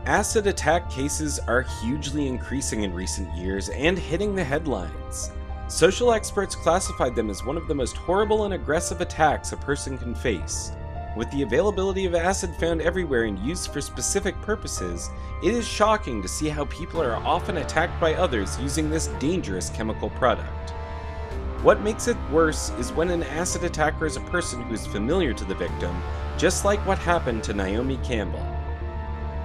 Acid attack cases are hugely increasing in recent years and hitting the headlines. Social experts classified them as one of the most horrible and aggressive attacks a person can face. With the availability of acid found everywhere and used for specific purposes, it is shocking to see how people are often attacked by others using this dangerous chemical product. What makes it worse is when an acid attacker is a person who is familiar to the victim, just like what happened to Naomi Campbell.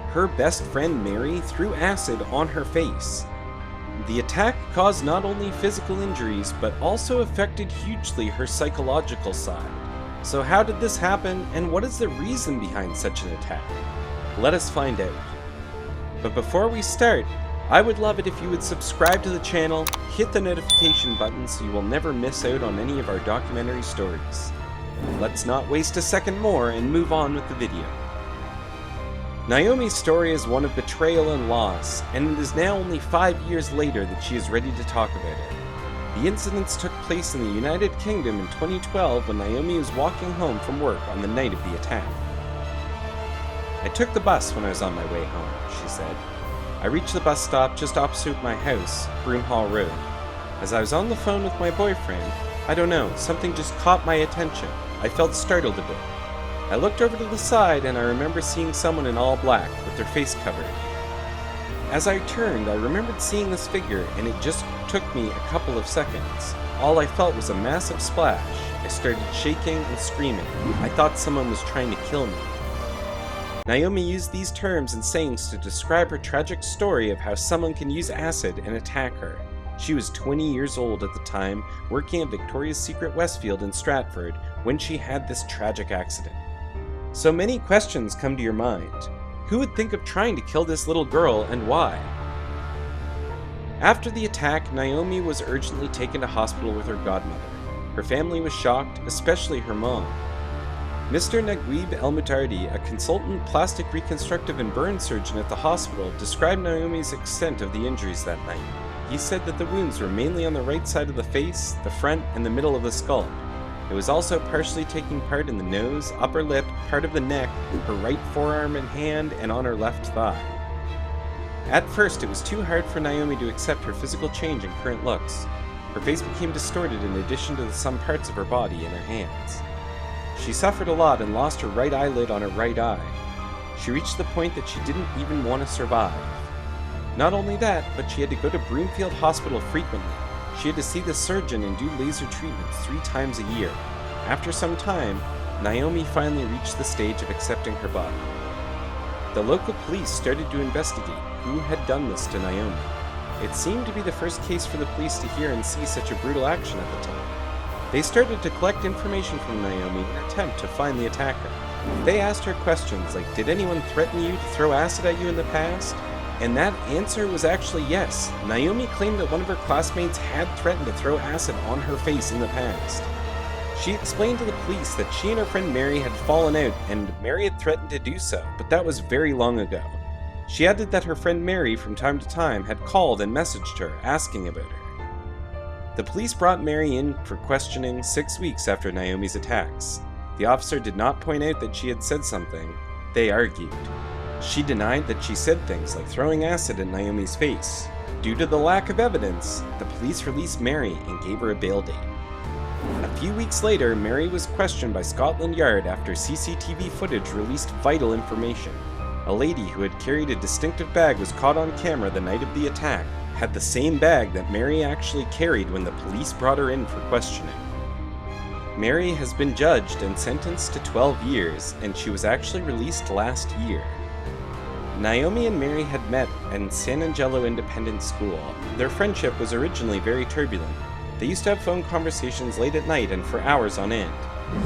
Her best friend Mary threw acid on her face. The attack caused not only physical injuries, but also affected hugely her psychological side. So how did this happen, and what is the reason behind such an attack? Let us find out. But before we start, I would love it if you would subscribe to the channel, hit the notification button so you will never miss out on any of our documentary stories. Let's not waste a second more and move on with the video. Naomi's story is one of betrayal and loss, and it is now only 5 years later that she is ready to talk about it. The incidents took place in the United Kingdom in 2012 when Naomi was walking home from work on the night of the attack. "I took the bus when I was on my way home," she said. "I reached the bus stop just opposite my house, Broomhall Road. As I was on the phone with my boyfriend, I don't know, something just caught my attention. I felt startled a bit. I looked over to the side and I remember seeing someone in all black with their face covered. As I turned, I remembered seeing this figure and it just took me a couple of seconds. All I felt was a massive splash. I started shaking and screaming. I thought someone was trying to kill me." Naomi used these terms and sayings to describe her tragic story of how someone can use acid and attack her. She was 20 years old at the time, working at Victoria's Secret Westfield in Stratford when she had this tragic accident. So many questions come to your mind. Who would think of trying to kill this little girl, and why? After the attack, Naomi was urgently taken to hospital with her godmother. Her family was shocked, especially her mom. Mr. Naguib El-Mutardi, a consultant plastic reconstructive and burn surgeon at the hospital, described Naomi's extent of the injuries that night. He said that the wounds were mainly on the right side of the face, the front, and the middle of the skull. It was also partially taking part in the nose, upper lip, part of the neck, her right forearm and hand, and on her left thigh. At first, it was too hard for Naomi to accept her physical change and current looks. Her face became distorted in addition to some parts of her body and her hands. She suffered a lot and lost her right eyelid on her right eye. She reached the point that she didn't even want to survive. Not only that, but she had to go to Broomfield Hospital frequently. She had to see the surgeon and do laser treatments 3 times a year. After some time, Naomi finally reached the stage of accepting her body. The local police started to investigate who had done this to Naomi. It seemed to be the first case for the police to hear and see such a brutal action at the time. They started to collect information from Naomi in an attempt to find the attacker. They asked her questions like, "Did anyone threaten you to throw acid at you in the past?" And that answer was actually yes. Naomi claimed that one of her classmates had threatened to throw acid on her face in the past. She explained to the police that she and her friend Mary had fallen out and Mary had threatened to do so, but that was very long ago. She added that her friend Mary from time to time had called and messaged her asking about her. The police brought Mary in for questioning 6 weeks after Naomi's attacks. The officer did not point out that she had said something. They argued. She denied that she said things like throwing acid in Naomi's face. Due to the lack of evidence, the police released Mary and gave her a bail date. A few weeks later, Mary was questioned by Scotland Yard after CCTV footage released vital information. A lady who had carried a distinctive bag was caught on camera the night of the attack, had the same bag that Mary actually carried when the police brought her in for questioning. Mary has been judged and sentenced to 12 years, and she was actually released last year. Naomi and Mary had met in San Angelo Independent School. Their friendship was originally very turbulent. They used to have phone conversations late at night and for hours on end.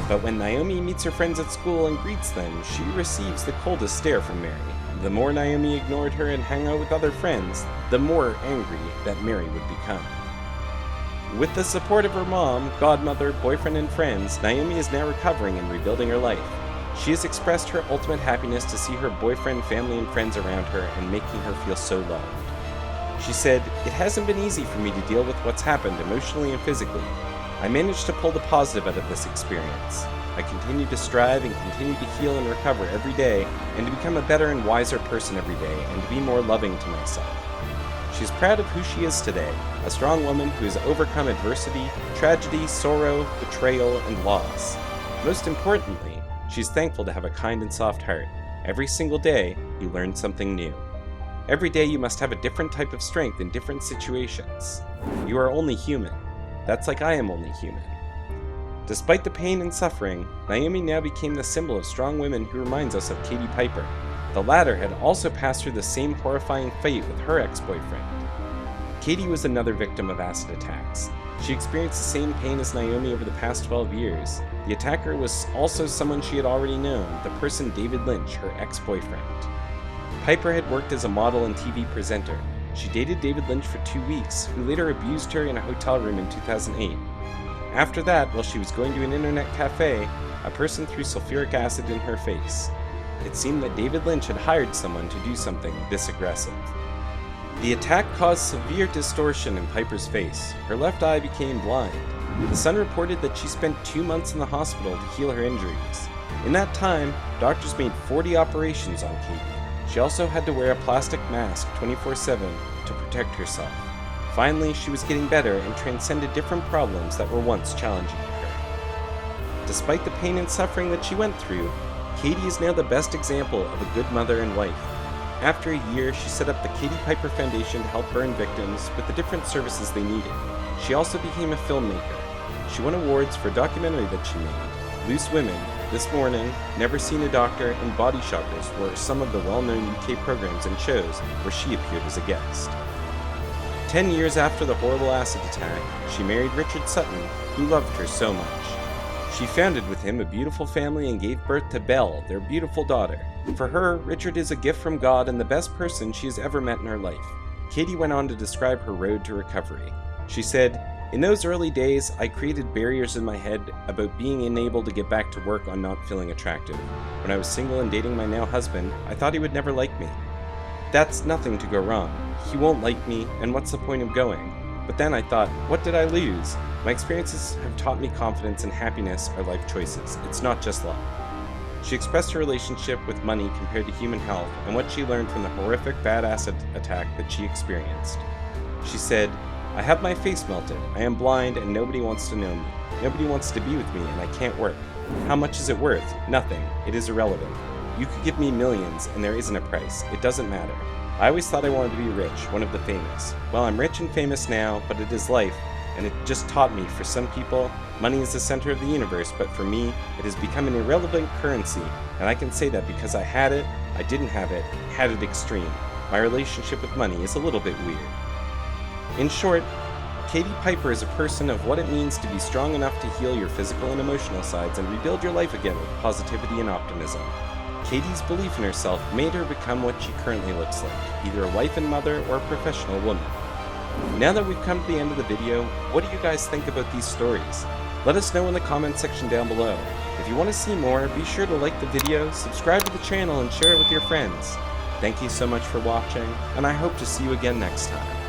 But when Naomi meets her friends at school and greets them, she receives the coldest stare from Mary. The more Naomi ignored her and hung out with other friends, the more angry that Mary would become. With the support of her mom, godmother, boyfriend, and friends, Naomi is now recovering and rebuilding her life. She has expressed her ultimate happiness to see her boyfriend, family, and friends around her and making her feel so loved. She said, "It hasn't been easy for me to deal with what's happened emotionally and physically. I managed to pull the positive out of this experience. I continue to strive and continue to heal and recover every day, and to become a better and wiser person every day, and to be more loving to myself. She's proud of who she is today, a strong woman who has overcome adversity, tragedy, sorrow, betrayal, and loss. Most importantly, she's thankful to have a kind and soft heart. Every single day, you learn something new. Every day you must have a different type of strength in different situations. You are only human. That's like I am only human. Despite the pain and suffering, Naomi now became the symbol of strong women who reminds us of Katie Piper. The latter had also passed through the same horrifying fate with her ex-boyfriend. Katie was another victim of acid attacks. She experienced the same pain as Naomi over the past 12 years. The attacker was also someone she had already known, the person David Lynch, her ex-boyfriend. Piper had worked as a model and TV presenter. She dated David Lynch for 2 weeks, who later abused her in a hotel room in 2008. After that, while she was going to an internet cafe, a person threw sulfuric acid in her face. It seemed that David Lynch had hired someone to do something this aggressive. The attack caused severe distortion in Piper's face. Her left eye became blind. The Sun reported that she spent 2 months in the hospital to heal her injuries. In that time, doctors made 40 operations on Katie. She also had to wear a plastic mask 24/7 to protect herself. Finally, she was getting better and transcended different problems that were once challenging her. Despite the pain and suffering that she went through, Katie is now the best example of a good mother and wife. After a year, she set up the Katie Piper Foundation to help burn victims with the different services they needed. She also became a filmmaker. She won awards for a documentary that she made. Loose Women, This Morning, Never Seen a Doctor, and Body Shockers were some of the well-known UK programs and shows where she appeared as a guest. 10 years after the horrible acid attack, she married Richard Sutton, who loved her so much. She founded with him a beautiful family and gave birth to Belle, their beautiful daughter. For her, Richard is a gift from God and the best person she has ever met in her life. Katie went on to describe her road to recovery. She said, "In those early days, I created barriers in my head about being unable to get back to work on not feeling attractive. When I was single and dating my now husband, I thought he would never like me. That's nothing to go wrong. He won't like me, and what's the point of going? But then I thought, what did I lose? My experiences have taught me confidence and happiness are life choices. It's not just luck." She expressed her relationship with money compared to human health and what she learned from the horrific bad acid attack that she experienced. She said, "I have my face melted. I am blind and nobody wants to know me. Nobody wants to be with me and I can't work. How much is it worth? Nothing. It is irrelevant. You could give me millions and there isn't a price. It doesn't matter. I always thought I wanted to be rich, one of the famous. Well, I'm rich and famous now, but it is life, and it just taught me for some people, money is the center of the universe, but for me, it has become an irrelevant currency, and I can say that because I had it, I didn't have it, had it extreme. My relationship with money is a little bit weird." In short, Katie Piper is a person of what it means to be strong enough to heal your physical and emotional sides and rebuild your life again with positivity and optimism. Katie's belief in herself made her become what she currently looks like, either a wife and mother or a professional woman. Now that we've come to the end of the video, what do you guys think about these stories? Let us know in the comment section down below. If you want to see more, be sure to like the video, subscribe to the channel, and share it with your friends. Thank you so much for watching, and I hope to see you again next time.